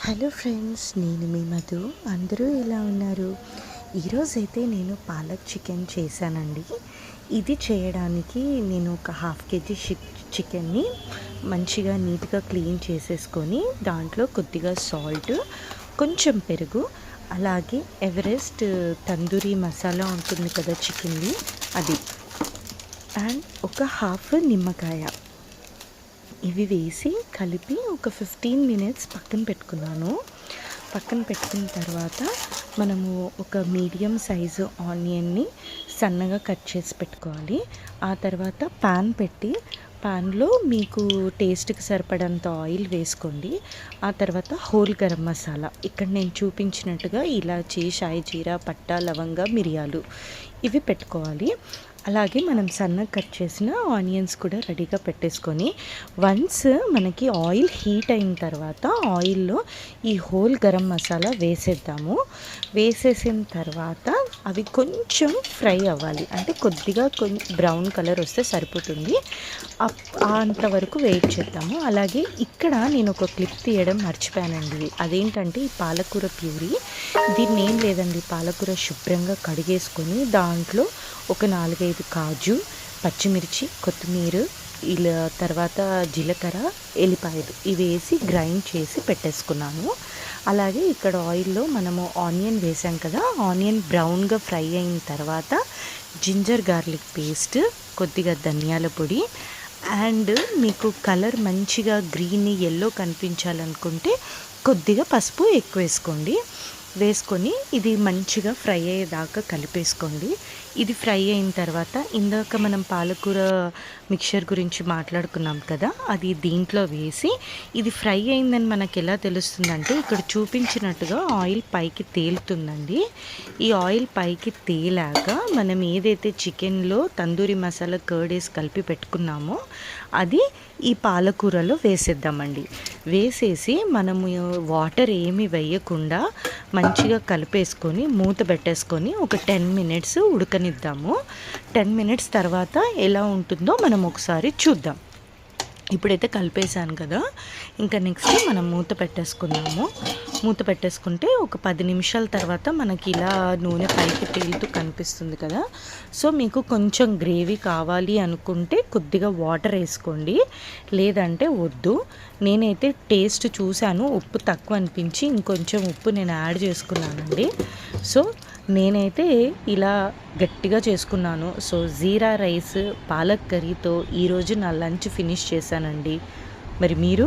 Hello friends, నేను మీ మధు. అందరూ ఎలా ఉన్నారు? ఈరోజైతే నేను పాలక్ చికెన్ చేశానండి. ఇది చేయడానికి నేను ఒక హాఫ్ కేజీ చికెన్ని మంచిగా నీట్గా క్లీన్ చేసేసుకొని దాంట్లో కొద్దిగా సాల్ట్, కొంచెం పెరుగు, అలాగే ఎవరెస్ట్ తందూరి మసాలా ఉంటుంది కదా చికెన్ది, అది అండ్ ఒక హాఫ్ నిమ్మకాయ ఇవి వేసి కలిపి ఒక 15 మినిట్స్ పక్కన పెట్టుకున్నాను. పక్కన పెట్టుకున్న తర్వాత మనము ఒక మీడియం సైజు ఆనియన్ని సన్నగా కట్ చేసి పెట్టుకోవాలి. ఆ తర్వాత పాన్ పెట్టి పాన్లో మీకు టేస్ట్కి సరిపడంత ఆయిల్ వేసుకోండి. ఆ తర్వాత హోల్ గరం మసాలా, ఇక్కడ నేను చూపించినట్టుగా ఇలాచీ, షాయి జీరా, పట్టా, లవంగా, మిరియాలు ఇవి పెట్టుకోవాలి. అలాగే మనం సన్నగా కట్ చేసిన ఆనియన్స్ కూడా రెడీగా పెట్టేసుకొని వన్స్ మనకి ఆయిల్ హీట్ అయిన తర్వాత ఆయిల్లో ఈ హోల్ గరం మసాలా వేసేద్దాము. వేసేసిన తర్వాత అవి కొంచెం ఫ్రై అవ్వాలి, అంటే కొద్దిగా బ్రౌన్ కలర్ వస్తే సరిపోతుంది. అంతవరకు వెయిట్ చేద్దాము. అలాగే ఇక్కడ నేను ఒక క్లిప్ తీయడం మర్చిపోయానండి. అదేంటంటే ఈ పాలకూర ప్యూరీ, దీన్ని ఏం లేదండి, పాలకూర శుభ్రంగా కడిగేసుకొని దాంట్లో ఒక 4-5 కాజు, పచ్చిమిర్చి, కొత్తిమీర, ఇలా తర్వాత జీలకర్ర, ఎల్లిపాయలు ఇవి వేసి గ్రైండ్ చేసి పెట్టేసుకున్నాను. అలాగే ఇక్కడ ఆయిల్లో మనము ఆనియన్ వేసాం కదా, ఆనియన్ బ్రౌన్గా ఫ్రై అయిన తర్వాత జింజర్ గార్లిక్ పేస్ట్, కొద్దిగా ధనియాల పొడి అండ్ మీకు కలర్ మంచిగా గ్రీన్ ఎల్లో కనిపించాలనుకుంటే కొద్దిగా పసుపు ఎక్కువ వేసుకోండి. వేసుకొని ఇది మంచిగా ఫ్రై అయ్యేదాకా కలిపేసుకోండి. ఇది ఫ్రై అయిన తర్వాత ఇందాక మనం పాలకూర మిక్చర్ గురించి మాట్లాడుకున్నాం కదా, అది దీంట్లో వేసి ఇది ఫ్రై అయిందని మనకు ఎలా తెలుస్తుందంటే ఇక్కడ చూపించినట్టుగా ఆయిల్ పైకి తేలుతుందండి. ఈ ఆయిల్ పైకి తేలాక మనం ఏదైతే చికెన్లో తందూరి మసాలా కర్డ్ వేసి కలిపి పెట్టుకున్నామో అది ఈ పాలకూరలో వేసేద్దామండి. వేసేసి మనము వాటర్ ఏమి వేయకుండా మంచిగా కలిపేసుకొని మూత పెట్టేసుకొని ఒక 10 మినిట్స్ ఉడకనిద్దాము. 10 మినిట్స్ తర్వాత ఎలా ఉంటుందో మనం ఒకసారి చూద్దాం. ఇప్పుడైతే కలిపేసాను కదా, ఇంకా నెక్స్ట్ మనం మూత పెట్టేసుకున్నాము. మూత పెట్టేసుకుంటే ఒక 10 నిమిషాల తర్వాత మనకి ఇలా నూనె పైకి తేలుతూ కనిపిస్తుంది కదా. సో మీకు కొంచెం గ్రేవీ కావాలి అనుకుంటే కొద్దిగా వాటర్ వేసుకోండి, లేదంటే వద్దు. నేనైతే టేస్ట్ చూశాను, ఉప్పు తక్కువ అనిపించి ఇంకొంచెం ఉప్పు నేను యాడ్ చేసుకున్నానండి. సో నేనైతే ఇలా గట్టిగా చేసుకున్నాను. సో జీరా రైస్, పాలక్ కర్రీతో ఈరోజు నా లంచ్ ఫినిష్ చేశానండి. మరి మీరు?